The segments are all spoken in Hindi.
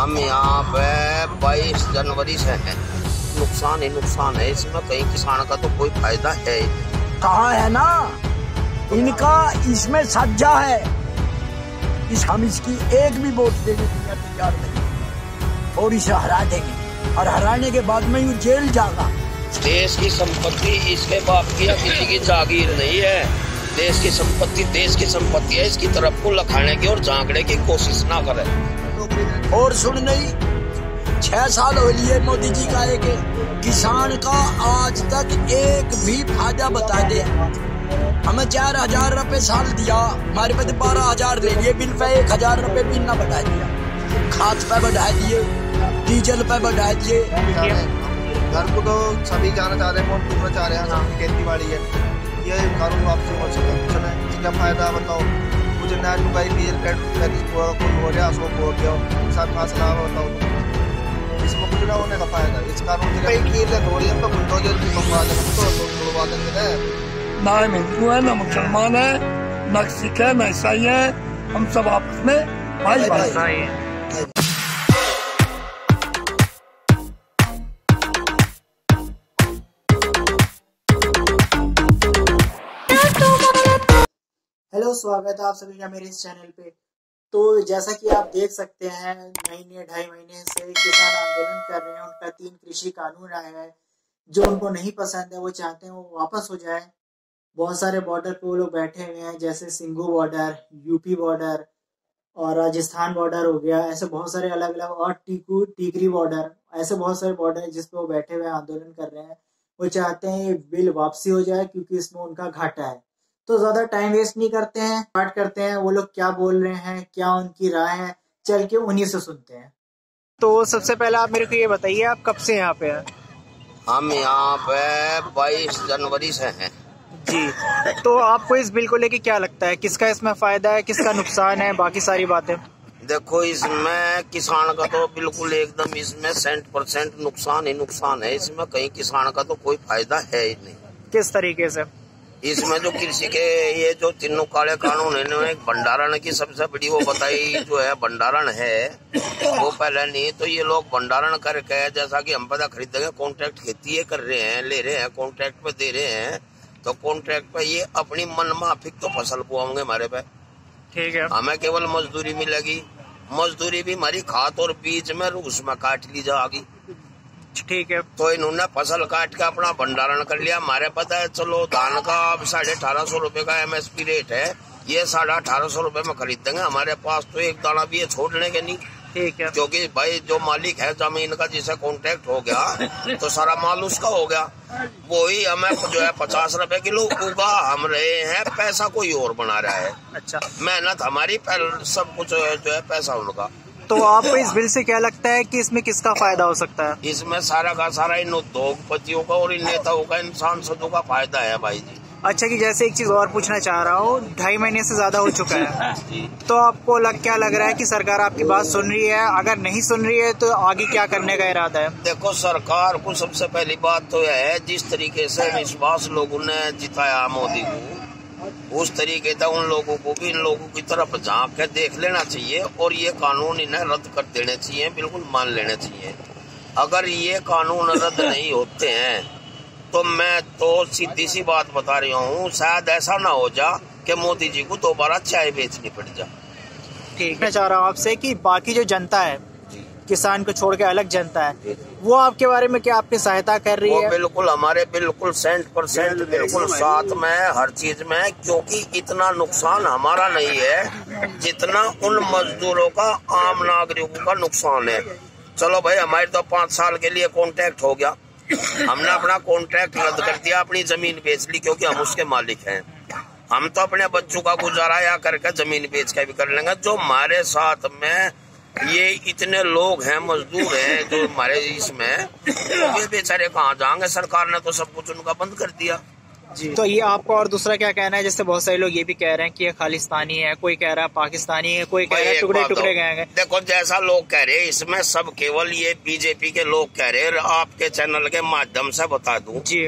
हम यहाँ पे 22 जनवरी से हैं। नुकसान ही नुकसान है इसमें, कहीं किसान का तो कोई फायदा है ही नहीं। कहा है ना, इनका इसमें सज्जा है। हम इसकी एक भी वोट देने के लिए तैयार नहीं और इसे हरा देंगे और हराने के बाद में ये जेल जाएगा। देश की संपत्ति इसके बाप की या किसी की जागीर नहीं है। देश की संपत्ति देश की संपत्ति है। इसकी तरफ को लखाने की और झांकने की कोशिश ना करे। और सुन नहीं, 6 साल हो लिए मोदी जी का एक किसान का आज तक एक भी फायदा बता दे। हमें 4000 रुपए साल दिया, हमारे पे 12,000 ले लिए, बिल पे 1,000 रुपए बिल न बढ़ा दिया, खाद पे बढ़ा दिए, डीजल पे बढ़ा दिए। घर को तो सभी जाना चाह रहे हैं, वोट पूरा चाह रहे हैं, सबकी खेती बाड़ी है। ये कानून वापसी हो चले, क्या फायदा बताओ। मुझे ना लुगाई हो गया, सो हो गया, सब मसला बताओ। इसमें कुछ ना होने का फायदा इस कानून से बुलडोजर की मंगवा देंगे। ना हिंदू है, ना मुसलमान है, ना सिख है, ना ईसाई है, हम सब आपस में भाई भाई हैं। हेलो, स्वागत है आप सभी का मेरे इस चैनल पे। तो जैसा कि आप देख सकते हैं, महीने 2.5 महीने से किसान आंदोलन कर रहे हैं। उनका 3 कृषि कानून आया है जो उनको नहीं पसंद है, वो चाहते हैं वो वापस हो जाए। बहुत सारे बॉर्डर पे वो लोग बैठे हुए हैं, जैसे सिंघू बॉर्डर, यूपी बॉर्डर और राजस्थान बॉर्डर हो गया। ऐसे बहुत सारे अलग अलग, और टीकरी बॉर्डर, ऐसे बहुत सारे बॉर्डर है जिस पे वो बैठे हुए आंदोलन कर रहे हैं। वो चाहते हैं ये बिल वापसी हो जाए क्योंकि इसमें उनका घाटा है। तो ज्यादा टाइम वेस्ट नहीं करते हैं, स्टार्ट करते हैं वो लोग क्या बोल रहे हैं, क्या उनकी राय है, चल के उन्हीं से सुनते हैं। तो सबसे पहले आप मेरे को ये बताइए, आप कब से यहाँ पे हैं? हम यहाँ पे 22 जनवरी से हैं जी। तो आपको इस बिल को लेके क्या लगता है, किसका इसमें फायदा है, किसका नुकसान है, बाकी सारी बातें? देखो, इसमें किसान का तो बिल्कुल एकदम इसमें 100% नुकसान ही नुकसान है। इसमें कहीं किसान का तो कोई फायदा है ही नहीं। किस तरीके से? इसमें जो कृषि के ये जो तीनों काले कानून है, इन्होंने एक भंडारण की सबसे बड़ी वो बताई जो है भंडारण है, वो पहले नहीं। तो ये लोग भंडारण करके, जैसा कि हम पता खरीदेंगे, कॉन्ट्रैक्ट खेती कर रहे हैं, ले रहे हैं, कॉन्ट्रैक्ट पे दे रहे हैं। तो कॉन्ट्रैक्ट पे ये अपनी मन माफिक तो फसल बोएंगे हमारे पे, ठीक है। हमें केवल मजदूरी मिलेगी। मजदूरी भी हमारी खाद और बीज में उसमें काट ली जाएगी, ठीक है। तो इन्होंने फसल काट के अपना भंडारण कर लिया। हमारे पता है, चलो धान का अब 1850 रुपए का MSP रेट है, ये 1850 रुपए में खरीद देंगे। हमारे पास तो एक दाना भी ये छोड़ने के नहीं, ठीक है। क्योंकि भाई जो मालिक है जमीन का, जिसे कॉन्ट्रैक्ट हो गया तो सारा माल उसका हो गया। वही हमें जो है 50 रुपए किलो उगा हम रहे हैं, पैसा कोई और बना रहा है। अच्छा, मेहनत हमारी, सब कुछ जो है पैसा उनका। तो आपको इस बिल से क्या लगता है कि इसमें किसका फायदा हो सकता है? इसमें सारा का सारा इन उद्योगपतियों का और इन नेताओं का, इन सांसदों का फायदा है भाई जी। अच्छा, कि जैसे एक चीज और पूछना चाह रहा हूँ, 2.5 महीने से ज्यादा हो चुका है, तो आपको क्या लग रहा है कि सरकार आपकी बात सुन रही है? अगर नहीं सुन रही है तो आगे क्या करने का इरादा है? देखो, सरकार को सबसे पहली बात तो यह है, जिस तरीके से विश्वास लोगों ने जिताया मोदी को, उस तरीके से उन लोगों को भी इन लोगों की तरफ झांक के देख लेना चाहिए और ये कानून इन्हें रद्द कर देने चाहिए, बिल्कुल मान लेने चाहिए। अगर ये कानून रद्द नहीं होते हैं तो मैं तो सीधी सी बात बता रही हूँ, शायद ऐसा ना हो जा कि मोदी जी को दोबारा चाय बेचनी पड़ जा। ठीक, मैं चाह रहा हूँ आपसे कि बाकी जो जनता है, किसान को छोड़ के अलग जनता है, वो आपके बारे में क्या आपकी सहायता कर रही है? बिल्कुल हमारे बिल्कुल 100% बिल्कुल साथ में हर चीज में, क्योंकि इतना नुकसान हमारा नहीं है जितना उन मजदूरों का, आम नागरिकों का नुकसान है। चलो भाई, हमारे तो 5 साल के लिए कॉन्ट्रैक्ट हो गया, हमने अपना कॉन्ट्रैक्ट रद्द कर दिया, अपनी जमीन बेच ली क्योंकि हम उसके मालिक हैं। हम तो अपने बच्चों का गुजारा या करके जमीन बेच के भी कर लेंगे। जो हमारे साथ में ये इतने लोग हैं, मजदूर हैं जो हमारे इसमें, तो ये बेचारे कहाँ जाएंगे? सरकार ने तो सब कुछ उनका बंद कर दिया जी। तो ये आपको और दूसरा क्या कहना है? जैसे बहुत सारे लोग ये भी कह रहे हैं कि ये खालिस्तानी है, कोई कह रहा है पाकिस्तानी है, कोई कह रहा है टुकड़े टुकड़े गए हैं। देखो, जैसा लोग कह रहे हैं इसमें सब केवल ये बीजेपी के लोग कह रहे हैं। आपके चैनल के माध्यम से बता दूं जी,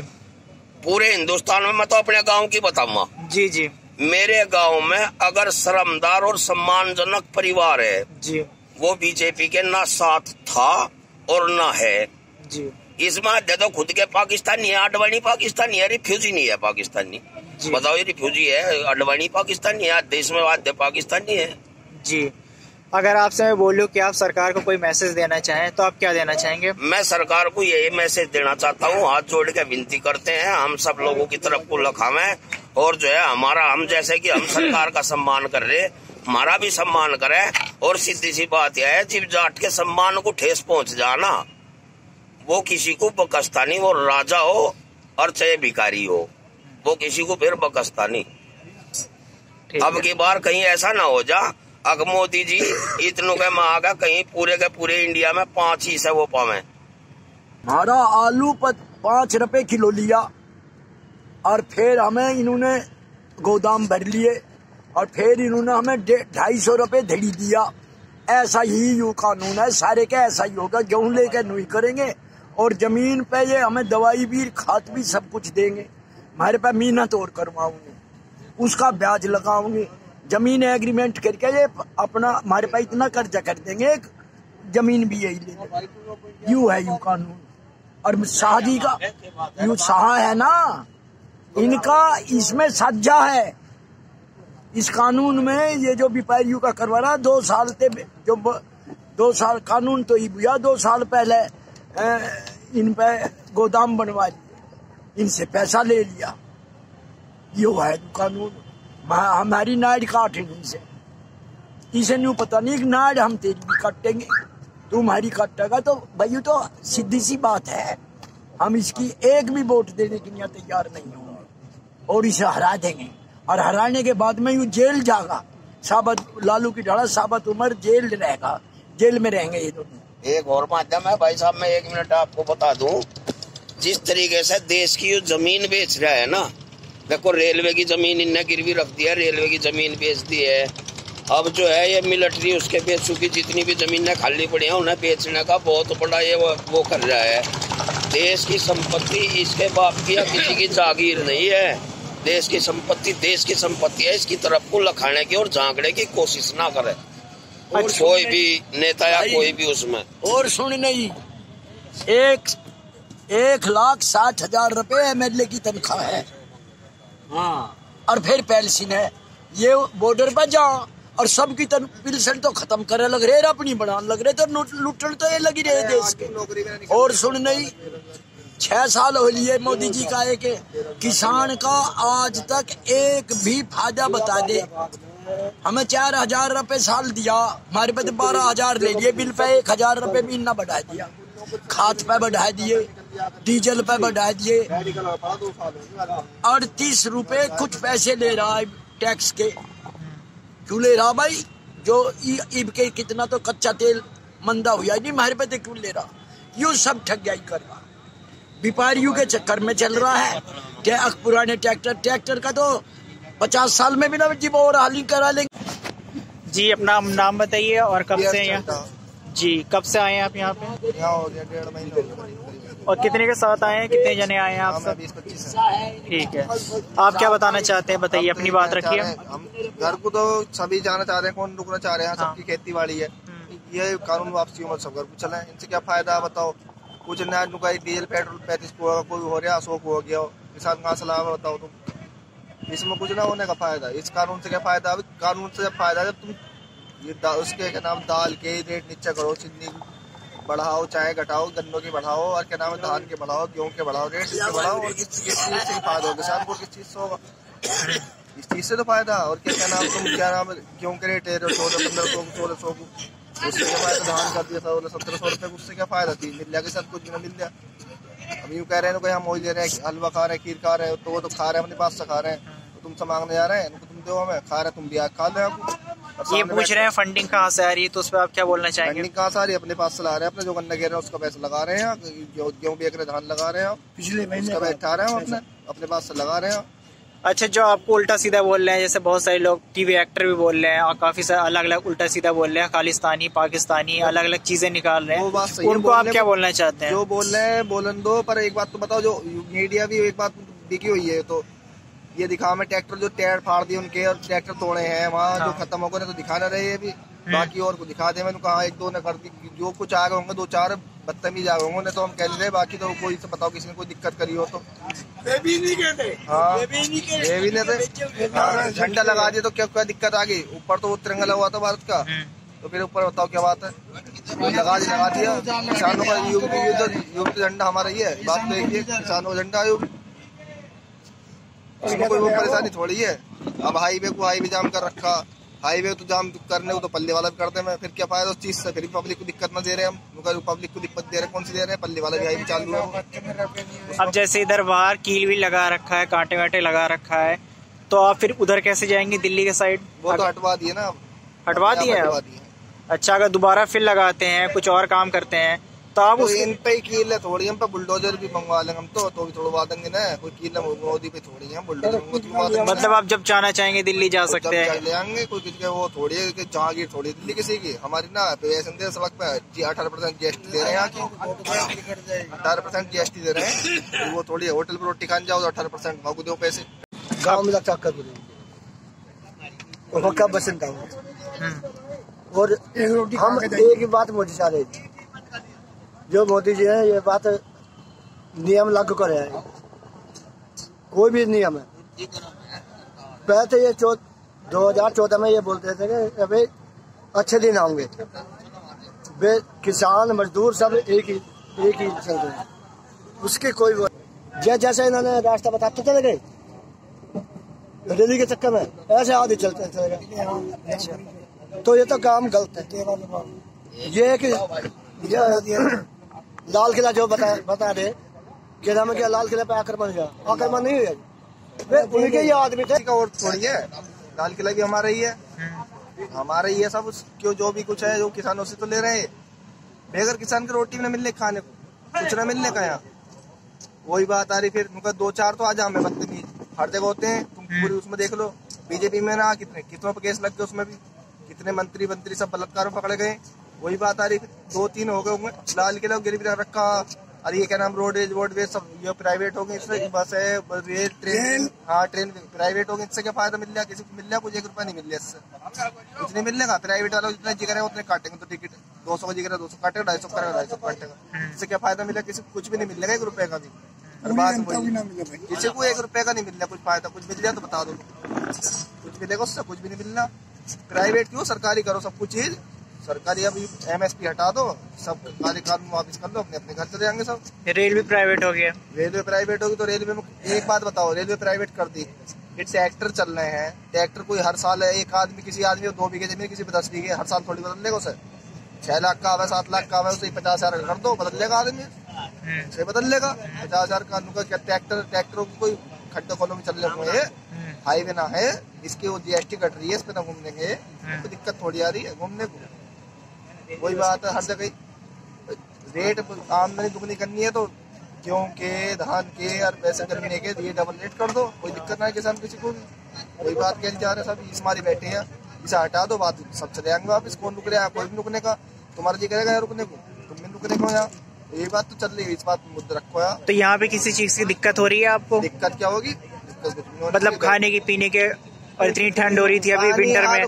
पूरे हिंदुस्तान में, मैं तो अपने गाँव की बताऊंगा जी जी, मेरे गाँव में अगर श्रमदार और सम्मानजनक परिवार है जी, वो बीजेपी के ना साथ था और ना है जी। इसमें दे दो खुद के पाकिस्तानी है, अडवाणी पाकिस्तानी है, रिफ्यूजी नहीं है पाकिस्तानी। बताओ ये रिफ्यूजी है, अडवाणी पाकिस्तानी है, देश में वाद्य पाकिस्तानी है जी। अगर आपसे मैं बोलूं कि आप सरकार को कोई मैसेज देना चाहें तो आप क्या देना चाहेंगे? मैं सरकार को यही मैसेज देना चाहता हूँ, हाथ जोड़ के विनती करते हैं हम सब लोगों की तरफ को लखावें और जो है हमारा, हम जैसे कि हम सरकार का सम्मान कर रहे, हमारा भी सम्मान करें। और सीधी सी बात यह है, जीव जाट के सम्मान को ठेस पहुंच जाना, वो किसी को बकसता नहीं, वो राजा हो और चाहे भिखारी हो, वो किसी को फिर बकसता नहीं। अब की बार कहीं ऐसा ना हो जा अग मोदी जी इतनों के मांगा कहीं पूरे के पूरे इंडिया में 5 ही से वो पावे। हमारा आलू 5 रुपए किलो लिया और फिर हमें इन्होंने गोदाम भर लिए और फिर इन्होंने हमें 250 रुपए धड़ी दिया। ऐसा ही यू कानून है, सारे का ऐसा ही होगा। गेहूं लेकर नहीं करेंगे और जमीन पे ये हमें दवाई भी खाद भी सब कुछ देंगे, हमारे पे मेहनत और करवाओगे, उसका ब्याज लगाओगे, जमीन एग्रीमेंट करके ये अपना हमारे पास इतना कर्जा कर देंगे, जमीन भी यही ले लेंगे। यू है यू कानून। और शादी का यू सहा है ना, इनका इसमें सज्जा है इस कानून में। ये जो व्यापारियों का करवा रहा 2 साल से, जो 2 साल कानून तो ही भैया 2 साल पहले इन पे गोदाम बनवा लिए, इनसे पैसा ले लिया। यो है कानून। हमारी नाड़ काट इनसे, इसे नहीं पता नहीं नाड़ हम तेरी भी काटेंगे, तुम्हारी काटेगा। तो भाई तो सीधी सी बात है, हम इसकी एक भी वोट देने के लिए तैयार नहीं होंगे और इसे हरा देंगे। और हराने के बाद में यूँ जेल जाएगा, साबत लालू की ढाला साबत उम्र जेल रहेगा, जेल में रहेंगे ये दोनों। एक और माध्यम है भाई साहब, मैं 1 मिनट आपको बता दूं, जिस तरीके से देश की जो जमीन बेच रहा है ना, देखो रेलवे की जमीन इनने गिरवी रख दी है, रेलवे की जमीन बेच दी है। अब जो है ये मिलिट्री उसके बेचू की जितनी भी जमीनें खाली पड़ी हैं उन्हें बेचने का बहुत बड़ा ये वो कर रहा है। देश की संपत्ति इसके बाप की या किसी की जागीर नहीं है, देश की संपत्ति है। इसकी तरफ को लखाने की और झांकने की कोशिश ना करे और कोई भी नेता या कोई भी उसमें। और सुन नहीं, 1,60,000 रुपए MLA की तनख्वाह है। हाँ, और फिर पेंशन है। ये बॉर्डर पर जाओ और सबकी पेंशन तो खत्म करे लग रहे, अपनी बनाने लग रहे, तो लुटन तो ये लगी रहे देश के। और सुन नहीं, 6 साल हो लिए मोदी जी का एक किसान का आज तक एक भी फायदा बता दे। हमें 4,000 रुपए साल दिया, हमारे पे 12,000 ले लिए, बिल पे 1,000 रुपए महीना बढ़ा दिया, खाद पे बढ़ा दिए, डीजल पे बढ़ा दिए, 38 रुपए कुछ पैसे ले रहा है टैक्स के। क्यों ले रहा भाई? जो ईब के कितना तो कच्चा तेल मंदा हुआ नहीं, हमारे पे तो क्यों ले रहा? यूं सब ठगी कर रहा, व्यापारियों के चक्कर में चल रहा है। पुराने ट्रैक्टर का तो 50 साल में भी ना जी और हाली करा लेंगे। जी, अपना नाम बताइए और कब से यहाँ? जी, कब से आए हैं आप यहाँ पे? यहाँ हो गया 1.5 महीना हो गया। और कितने के साथ आए हैं, कितने जने आए हैं आप सब? 20-25 ठीक है, आप क्या बताना चाहते हैं, बताइए, अपनी बात रखिए। हम घर को तो सभी जाना चाह रहे हैं, कौन रुकना चाह रहे हैं, सबकी खेती बाड़ी है। ये कानून वापसी मत सब घर को चले, इनसे क्या फायदा बताओ? कुछ नया नुकाई डीजल पेट्रोल 35 को कोई हो रहा 100 को हो गया, किसान कहाँ सलाह बताओ तुम? इसमें कुछ ना होने का फायदा। इस कानून से क्या फायदा? कानून से फायदा जब तुम ये उसके क्या नाम दाल के रेट नीचे करो, चीनी बढ़ाओ, चाहे घटाओ, गन्नों की बढ़ाओ, और क्या नाम है धान के बढ़ाओ, गेहूं के बढ़ाओ, रेट इसके बढ़ाओ। और किस चीज से फायदा होगा किसान को? किस चीज से होगा? इस चीज से तो फायदा। और क्या नाम तुम क्या नाम गेहूं के रेट है 1600-1500 1600 को, उससे क्या फायदा? धान कर दिया 1600-1700 रुपये, उससे क्या फायदा? 3 मिल जाएगा, सब कुछ भी मिल जाए। अब यूँ कह रहे हैं हम वही दे रहे हैं, हलवा खा रहे हैं, खीर खा रहे हैं, तो वो तो खा रहे हैं अपने पास से खा रहे हैं, तो तुमसे मांगने जा रहे हैं, तुम दो हमें, खा रहे तुम भी खा ले। ये पूछ रहे हैं फंडिंग कहाँ से आ रही है, तो उस पर आप क्या बोलना चाहेंगे? फंडिंग कहाँ से आ रही है? अपने पास से ला रहे हैं, अपने जो गन्ना गिर रहे हैं उसका पैसा लगा रहे हैं, गेहूँ बेच रहे, धान लगा रहे हैं, पिछले महीने उसका बैठा रहे हैं, अपने पास से लगा रहे हैं। अच्छा, जो आपको उल्टा सीधा बोल रहे हैं, जैसे बहुत सारे लोग टीवी एक्टर भी बोल रहे हैं और काफी सारे अलग अलग उल्टा सीधा बोल रहे हैं, खालिस्तानी पाकिस्तानी अलग अलग चीजें निकाल रहे हैं, उनको आप क्या बोलना चाहते हैं? जो बोल रहे हैं बोलन दो, पर एक बात तो बताओ, जो मीडिया भी एक बात बिकी हुई है, तो ये दिखा में ट्रैक्टर जो टायर फाड़ दिए उनके और ट्रैक्टर तोड़े हैं वहाँ जो खत्म हो गए, तो दिखा ना रहे। ये भी बाकी और को दिखा दे। मैंने कहा एक दो ने कर दी, जो कुछ आ गए होंगे 2-4 बदतमीज आ गए होंगे, तो हम कह रहे बाकी तो कोई से बताओ किसी ने कोई दिक्कत करी हो तो। वे भी नहीं कहते, हाँ वे भी नहीं कहते, ये भी नहीं थे। झंडा लगा दिया तो क्या दिक्कत आ गई? ऊपर तो वो तिरंगा लगा हुआ था भारत का, तो फिर ऊपर बताओ क्या बात है? लगा दिया किसानों का यूपी झंडा हमारा ही है। बात तो एक ही, किसानों का झंडा है, उसमें कोई वो परेशानी थोड़ी है। अब हाईवे जाम कर रखा, हाईवे तो जाम करने को तो पल्ले वाला भी करते हैं, फिर क्या फायदा उस चीज से? फिर पब्लिक को दिक्कत ना दे रहे हम, पब्लिक को दिक्कत दे रहे हैं। कौन सी दे रहे हैं? पल्ले वाला भी हाईवे चालू है। अब जैसे इधर बाहर कील भी लगा रखा है, कांटे वाटे लगा रखा है, तो आप फिर उधर कैसे जाएंगे दिल्ली के साइड? वो तो हटवा दिए ना, हटवा दिए हैं। अच्छा, अगर दोबारा फिर लगाते हैं, कुछ और काम करते हैं, तो आप तो इन पे ही कील है थोड़ी, हम पे बुलडोजर भी मंगवा लेंगे हम तो भी थोड़ा देंगे ना। कोई कील मोदी पे थोड़ी है, बुलडोजर मतलब आप जब जाना चाहेंगे दिल्ली जा सकते हैं, ले आएंगे। कोई किसी का वो थोड़ी है कि जहांगीर थोड़ी दिल्ली किसी की, हमारी ना पैसेंजर सड़क पे 18% GST दे रहे हैं। यहाँ की 18% GST दे रहे हैं, वो थोड़ी है। होटल पर रोटी खाने जाओ तो 18% भाग दो पैसे। गाँव में लगता कर बसंता और हम एक ही बात मोदी चाह रहे थे, जो मोदी जी है ये बात नियम लागू कर रहे हैं। कोई भी नियम है, पहले ये 2014 में ये बोलते थे कि अभी अच्छे दिन आएंगे, वे किसान मजदूर सब एक ही चल रहे हैं, उसके कोई जैसे इन्होंने रास्ता बताते चले गए दिल्ली के चक्कर में, ऐसे आदि चलते चले गए। तो ये तो काम गलत है। ये कि लाल किला जो बता दे कि नाम क्या, लाल किला पे आक्रमण नहीं हुआ, उन्हीं के ये आदमी थे। और थोड़ी है, लाल किला भी हमारा ही है, हमारा ही है सब। क्यों जो भी कुछ है जो किसानों से तो ले रहे हैं, बेगर किसान की रोटी न मिलने खाने को, कुछ न मिलने का। यहाँ वही बात आ रही। फिर उनका 2-4 तो आज हमें बदतमीज हर जगह होते हैं। तुम पूरी उसमें देख लो, बीजेपी में ना कितनों पर केस लग गए, उसमें भी कितने मंत्री सब बलात्कार में पकड़े गए। वही बात आ रही। 2-3 हो गए होंगे, लाल किला गिरवी रखा। अरे ये क्या नाम, रोडवेज सब ये प्राइवेट हो गए, इससे बस है, रेल, ट्रेन, हाँ ट्रेन प्राइवेट हो गए। इससे क्या फायदा मिल रहा? किसी को मिल रहा? कुछ 1 रुपया नहीं मिल रहा इससे, कुछ नहीं मिल रहा। प्राइवेट वाला जितना जिगर है उतने काटेंगे, तो टिकट 200 का जिगर है 200 काटेगा, 250 करेगा 250 काटेगा। इससे क्या फायदा मिला? किसी को कुछ भी नहीं मिल रहा, 1 रुपए का भी। किसी को 1 रुपए का नहीं मिल रहा कुछ फायदा। कुछ मिल रहा तो बता दो, कुछ मिलेगा उससे? कुछ भी नहीं मिलना। प्राइवेट क्यों, सरकारी करो सब कुछ चीज सरकारी। अभी MSP हटा दो, सब कार्य कानून वापिस कर लो, अपने घर चले जाएंगे सब। रेलवे प्राइवेट हो गया, रेलवे प्राइवेट होगी तो रेलवे में एक बात बताओ, रेलवे प्राइवेट कर दी, ये ट्रैक्टर चल रहे हैं। ट्रैक्टर कोई हर साल है, एक आदमी किसी आदमी 2 बीघे जमीन, किसी 10 बीघे, हर साल थोड़ी बदल लेगा उसे। 6 लाख का आवे, 7 लाख का आवे, उसे 50,000 कर दो, बदल लेगा आदमी, उसे बदल लेगा। 50,000 का क्या ट्रैक्टरों की कोई खड्डे खोलों में चल रहे हैं, हाईवे ना है, इसकी वो GST कट रही है, इस पे ना घूमने के तो दिक्कत थोड़ी आ रही है घूमने को। वही बात है, हर जगह रेट आमदनी दुगनी करनी है तो गेहूं के, धान के और पैसे गन्ने के ये डबल रेट कर दो, कोई दिक्कत ना है किसान किसी को भी। वही बात कहने जा रहे हैं, सब इस मारी बैठे हैं, इसे हटा दो, बात सब चले जाएंगे वापिस। कौन रुक रहा है? कोई भी रुकने का, तुम्हारा जी करेगा रुकने को, तुम भी रुकने को। यहाँ ये बात तो चल रही है, इस बात मुद्दा रखो यहाँ। तो यहाँ पे किसी चीज की दिक्कत हो रही है आपको? दिक्कत क्या होगी? मतलब खाने की, पीने के, और इतनी ठंड हो रही थी अभी विंटर में,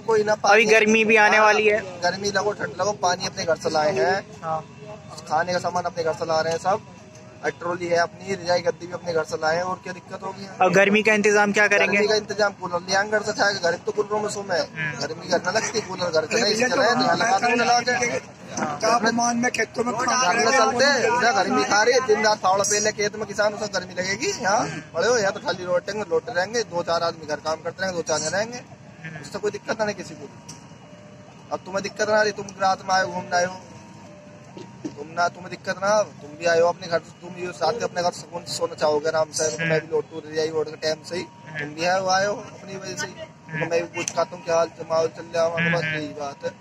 अभी गर्मी भी आने वाली है। गर्मी लगो ठंड लगो, पानी अपने घर से लाए हैं, खाने का सामान अपने घर से ला रहे हैं सब, ट्रॉली है अपनी, रजाई गद्दी भी अपने घर से लाए हैं, और क्या दिक्कत होगी? और गर्मी का इंतजाम क्या करेंगे? गर्मी का इंतजाम कूलर ले आएंगे घर से, छाएगा। घर तो कूलरों में सुम है, गर्मी घर न लगती, कूलर घर से नहीं चलाए, तापमान में खेतों में चलते हैं। गर्मी खा रही है, दिन रात फावड़ा पहले खेत में किसान, उसे गर्मी लगेगी। यहाँ पड़े हो, यहाँ तो खाली लोटे रहेंगे, 2-4 आदमी घर काम करते रहेंगे, 2-4 रहेंगे, उससे कोई दिक्कत नहीं किसी को। अब तुम्हें दिक्कत ना रही, तुम रात में आए घूमना आए हो, तुम्हें दिक्कत ना, तुम भी आए हो अपने घर, तुम भी साथ अपने घर सुकून से सोना चाहोगे आराम से। मैं भी लोटू रजाई ओढ़ के टाइम से ही, तुम भी आए हो अपनी वजह से। मैं भी पूछ खाता हूँ क्या हाल माहौल चल रहा है, बस यही बात है।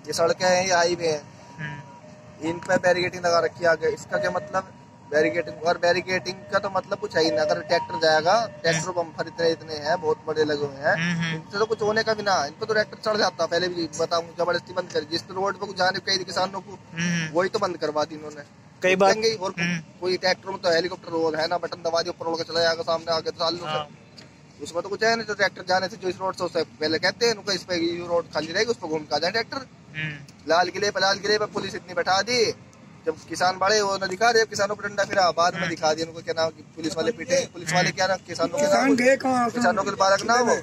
ये सड़कें हैं, ये हाईवे हैं, इन पे बैरिकेटिंग लगा रखी है आगे। इसका क्या मतलब? बैरिकेटिंग, और बैरिकेटिंग का तो मतलब कुछ है ही ना। अगर ट्रैक्टर जाएगा, ट्रैक्टर बम्फर इतने हैं, बहुत बड़े लगे हुए हैं, इनसे तो कुछ होने का भी ना। इन पर तो ट्रैक्टर चढ़ जाता, पहले भी बताऊँ, जबरदस्ती बंद कर। जिस रोड पे जाने कई किसानों को, वही तो बंद करवा दी इन्होंने कई बार। और कोई ट्रैक्टर में तो हेलीकॉप्टर रोड है ना, बटन दबा दिया ऊपर उड़ के चला जाएगा, सामने आगे चाल लो। उसमें तो कुछ है नहीं। तो ट्रैक्टर जाने से जो इस रोड से उससे पहले कहते हैं उनको इस पे ये रोड खाली रहेगी, उस पर घूम के आ जाए ट्रैक्टर। लाल किले पे पुलिस इतनी बैठा दी, जब किसान बड़े वो न दिखा रहे, किसानों पर डंडा फिरा, बाद में दिखा दिया उनको क्या नाम, पुलिस वाले पीटे, पुलिस वाले क्या ना किसानों के बालक ना वो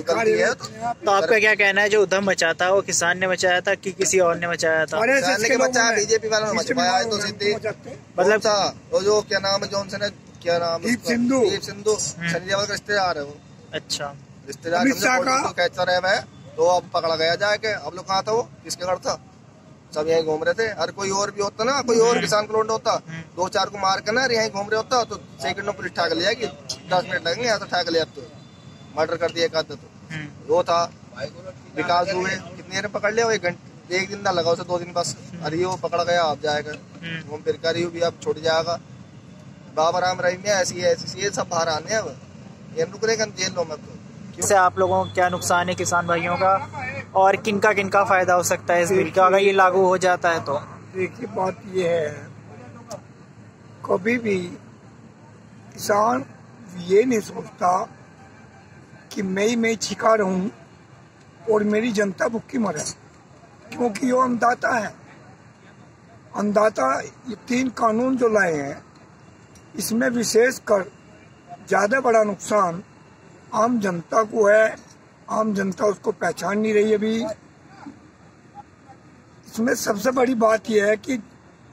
गलती है। तो आपका क्या कहना है, जो उधम मचा था वो किसान ने मचाया था कि किसी और ने मचाया था? बीजेपी वालों ने मचवाया है। तो सीधे मतलब था वो जो क्या नाम है, जॉनसन है, क्या नाम, दीप सिंधु सनी देओल का रिश्तेदार है वो। अच्छा, रिश्तेदार कैसा रहे, तो अब पकड़ा गया जाके। अब लोग कहाँ था, वो किसके घर था, सब यहीं घूम रहे थे। अरे कोई और भी होता ना, कोई और किसान को लोड होता, 2-4 को मार कर ना यहीं घूम रहे होता, तो सेकंड में पुलिस ठाक ले जाएगी, 10 मिनट लगेंगे, यहाँ तो ठाक ले जाते, मर्डर कर दिया एक आध। तो वो था विकास दुबे, कितनी देर पकड़ लिया, 1 दिन ना लगा उसे, 2 दिन बस। अरे वो पकड़ा गया, अब जाएगा घूम फिर कर, भी अब छूट जाएगा। बाबा राम रहीम ऐसी ये सब बाहर आने हैं, अब ये रुक रहे जेलों में। इससे आप लोगों को क्या नुकसान है, किसान भाइयों का, और किनका किनका फायदा हो सकता है इस बिल का अगर ये लागू हो जाता है तो? देखिए बात ये है, कभी भी किसान ये नहीं सोचता कि मैं छिका रहूं और मेरी जनता भूखी मरे, क्योंकि वो अन्नदाता है। अन्नदाता ये 3 कानून जो लाए हैं, इसमें विशेष कर ज्यादा बड़ा नुकसान आम जनता को है। आम जनता उसको पहचान नहीं रही अभी। इसमें सबसे बड़ी बात यह है कि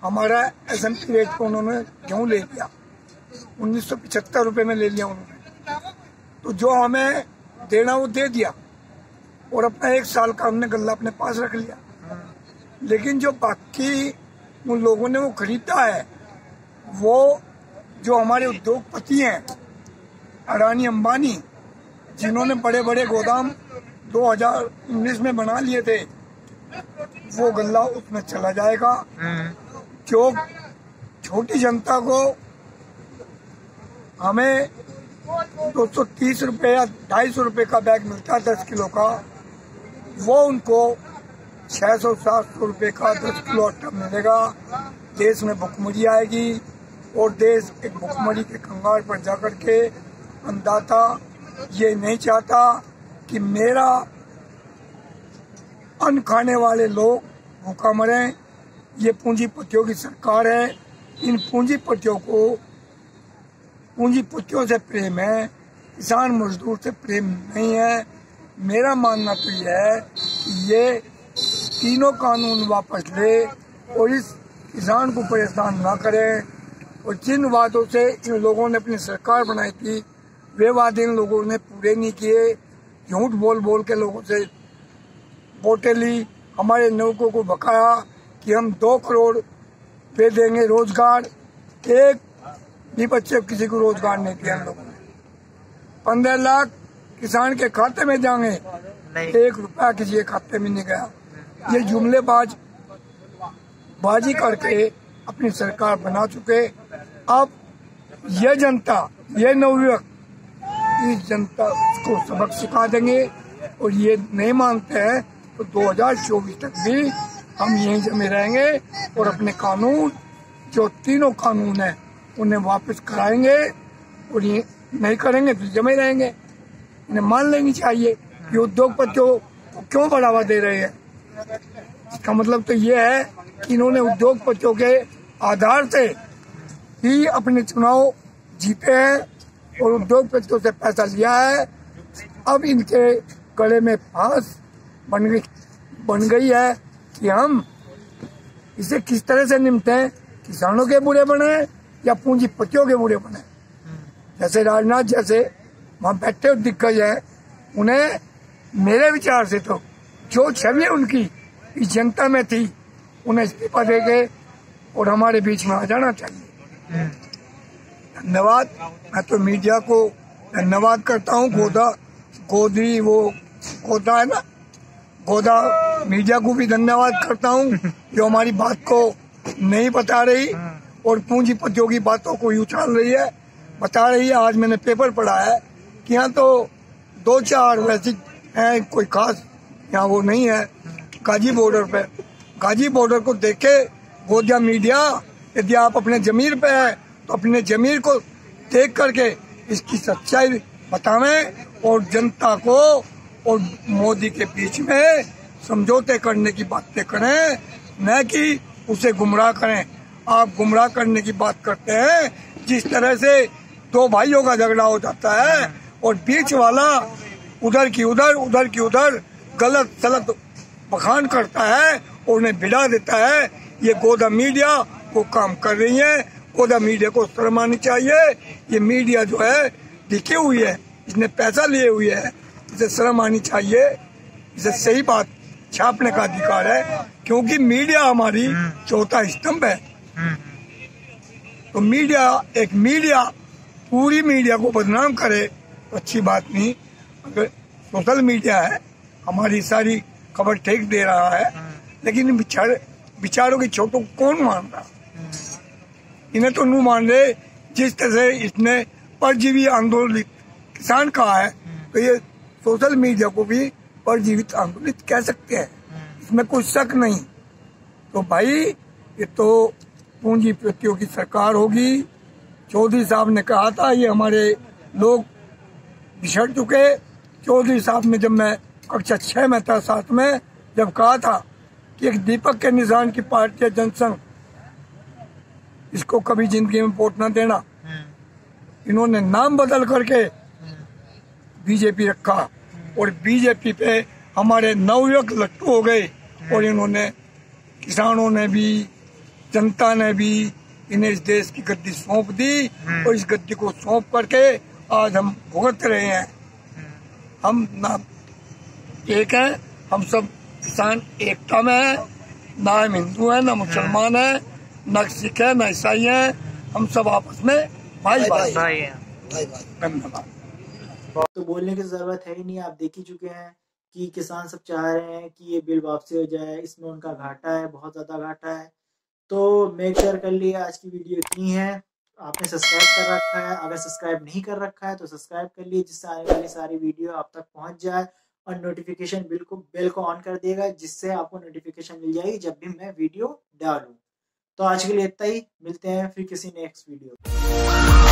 हमारा SMP रेट को उन्होंने क्यों ले लिया, 1975 रुपए में ले लिया उन्होंने। तो जो हमें देना वो दे दिया, और अपना 1 साल का हमने गल्ला अपने पास रख लिया। लेकिन जो बाकी उन लोगों ने वो खरीदा है, वो जो हमारे उद्योगपति हैं, अडानी अंबानी, जिन्होंने बड़े बड़े गोदाम 2019 में बना लिए थे, वो गल्ला उसमें चला जाएगा। जो छोटी जनता को हमें 230 रुपए या 250 रुपए का बैग मिलता है 10 किलो का, वो उनको 600-700 रुपए का 10 किलो आटा मिलेगा। देश में भुखमरी आएगी, और देश एक भुखमरी के कंगाल पर जाकर के अन्नदाता ये नहीं चाहता कि मेरा अन्न खाने वाले लोग भूखा मरे। ये पूंजीपतियों की सरकार है, इन पूंजीपतियों से प्रेम है, किसान मजदूर से प्रेम नहीं है। मेरा मानना तो ये है कि ये तीनों कानून वापस ले और इस किसान को परेशान ना करें। और जिन वादों से इन लोगों ने अपनी सरकार बनाई थी, वे वादे इन लोगों ने पूरे नहीं किए। झूठ बोल के लोगों से वोटें ली, हमारे लोगों को बकाया कि हम 2 करोड़ पे देंगे रोजगार। एक भी बच्चे किसी को रोजगार नहीं दिया इन लोगों ने। 15 लाख किसान के खाते में जाएंगे, 1 रुपया किसी के खाते में नहीं गया। ये जुमलेबाजी करके अपनी सरकार बना चुके। अब ये जनता, ये नवयुवक इस जनता को सबक सिखा देंगे, और ये नहीं मानते हैं तो 2024 तक भी हम यहीं जमे रहेंगे, और अपने कानून, जो तीनों कानून हैं, उन्हें वापस कराएंगे। और ये नहीं करेंगे तो जमे रहेंगे। इन्हें मान लेनी चाहिए कि उद्योगपतियों को क्यों बढ़ावा दे रहे हैं। इसका मतलब तो ये है कि इन्होंने उद्योगपतियों के आधार से ही अपने चुनाव जीते हैं और उद्योगपतियों से पैसा लिया है। अब इनके गले में फांस बन गई है कि हम इसे किस तरह से निपटें, किसानों के बुरे बने या पूंजीपतियों के बुरे बने। जैसे राजनाथ जैसे वहाँ बैठे दिग्गज हैं, उन्हें मेरे विचार से तो जो छवि उनकी इस जनता में थी, उन्हें इस्तीफा देके और हमारे बीच में आ जाना चाहिए। धन्यवाद। मैं तो मीडिया को धन्यवाद करता हूँ। गोदा है ना, गोदा मीडिया को भी धन्यवाद करता हूँ जो हमारी बात को नहीं बता रही और पूंजीपतियों की बातों को उछाल रही है, बता रही है। आज मैंने पेपर पढ़ा है कि यहाँ तो 2-4 वैसे हैं, कोई खास यहाँ वो नहीं है। गाजी बॉर्डर को देखे गोदिया मीडिया, यदि आप अपने जमीर पे है तो अपने जमीर को देख करके इसकी सच्चाई बतावें और जनता को और मोदी के बीच में समझौते करने की बातें करें, न कि उसे गुमराह करें। आप गुमराह करने की बात करते हैं। जिस तरह से दो भाइयों का झगड़ा हो जाता है और बीच वाला उधर की उधर गलत सलत बखान करता है और उन्हें भिड़ा देता है। ये गोदा मीडिया वो काम कर रही है। गोदा मीडिया को शर्म आनी चाहिए। ये मीडिया जो है टिकी हुई है, इसने पैसा लिए हुई है, इसे शर्म आनी चाहिए। इसे सही बात छापने का अधिकार है, क्योंकि मीडिया हमारी चौथा स्तंभ है। तो मीडिया पूरी मीडिया को बदनाम करे तो अच्छी बात नहीं। अगर सोशल मीडिया है हमारी सारी खबर ठीक दे रहा है, लेकिन विचारों की चोटों को कौन मान रहा? इन्हें तो नहीं मान रहे। जिस तरह से इसने परजीवी आंदोलित किसान कहा है, तो ये सोशल मीडिया को भी परजीवित आंदोलित कह सकते हैं, इसमें कोई शक नहीं। तो भाई ये तो पूंजीपतियों की सरकार होगी। चौधरी साहब ने कहा था, ये हमारे लोग बिछड़ चुके। चौधरी साहब ने, जब मैं कक्षा 6 में था 7 में, जब कहा था कि एक दीपक के निशान की पार्टी है जनसंघ, इसको कभी जिंदगी में वोट न देना। इन्होंने नाम बदल करके बीजेपी रखा और बीजेपी पे हमारे नवयुवक लट्टू हो गए और इन्होंने, किसानों ने भी, जनता ने भी इन्हें इस देश की गद्दी सौंप दी और इस गद्दी को सौंप करके आज हम भुगत रहे हैं। हम ना एक हैं, हम सब किसान एकता में है। ना हम हिंदू हैं, ना मुसलमान हैं, ना सिख है, ना ईसाई हैं। हम सब आपस में भाई हैं। धन्यवाद। तो बोलने की जरूरत है ही नहीं। आप देख ही चुके हैं कि किसान सब चाह रहे हैं कि ये बिल वापसी हो जाए। इसमें उनका घाटा है, बहुत ज्यादा घाटा है। तो मेक श्योर कर लिए आज की वीडियो इतनी है। आपने सब्सक्राइब कर रखा है, अगर सब्सक्राइब नहीं कर रखा है तो सब्सक्राइब कर लिए, जिससे आने वाली सारी वीडियो आप तक पहुंच जाए। और नोटिफिकेशन बेल को ऑन कर दिएगा, जिससे आपको नोटिफिकेशन मिल जाएगी जब भी मैं वीडियो डालूं। तो आज के लिए इतना ही, मिलते हैं फिर किसी नेक्स्ट वीडियो।